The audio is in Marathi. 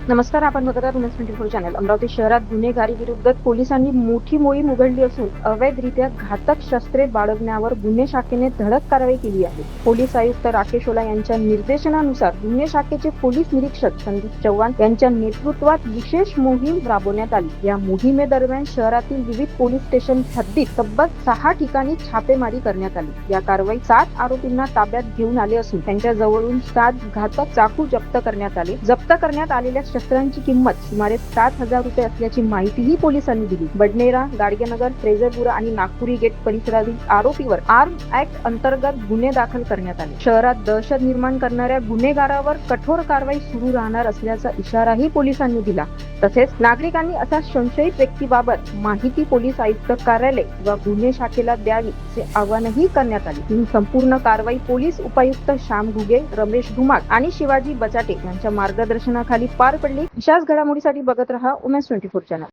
नमस्कार, आपण बघत आहात उमेश 24 चॅनल. अमरावती शहरात गुन्हेगारी विरुद्ध पोलिसांनी मोठी मोहीम उघडली असून अवैधरित्या घातक शस्त्रे बाळगण्यावर गुन्हे शाखेने धडक कारवाई केली आहे. पोलीस आयुक्त राकेश ओला यांच्या निर्देशनानुसार गुन्हे शाखेचे पोलीस निरीक्षक संदीप चव्हाण यांच्या नेतृत्वात विशेष मोहीम राबवण्यात आली. या मोहिमेदरम्यान शहरातील विविध पोलीस स्टेशन हद्दीत तब्बल 6 ठिकाणी छापेमारी करण्यात आली. या कारवाईत 7 आरोपींना ताब्यात घेऊन आले असून त्यांच्या जवळून 7 घातक चाकू जप्त करण्यात आले. जप्त करण्यात आलेल्या शस्त्रांची किंमत सुमारे 7,000 रुपये असल्याची माहितीही पोलिसांनी दिली. बडनेरा, गाडगेनगर, फ्रेझरपुरा आणि नागपुरी गेट परिसरातील आरोपीवर आर्म ऍक्ट अंतर्गत गुन्हे दाखल करण्यात आले. शहरात दहशत निर्माण करणाऱ्या गुन्हेगारावर कठोर कारवाई सुरू राहणार असल्याचा इशाराही पोलिसांनी दिला. तसेच नागरिकांनी अशा संशयित व्यक्तीबाबत माहिती पोलीस आयुक्त कार्यालय व गुन्हे शाखेला द्यावी असे आवाहनही करण्यात आले. ही संपूर्ण कारवाई पोलीस उपायुक्त श्याम घुगे, रमेश धुमाळ आणि शिवाजी बचाटे यांच्या मार्गदर्शनाखाली पार पडली. अशाच घडामोडीसाठी बघत रहा उमेश 24 चॅनल.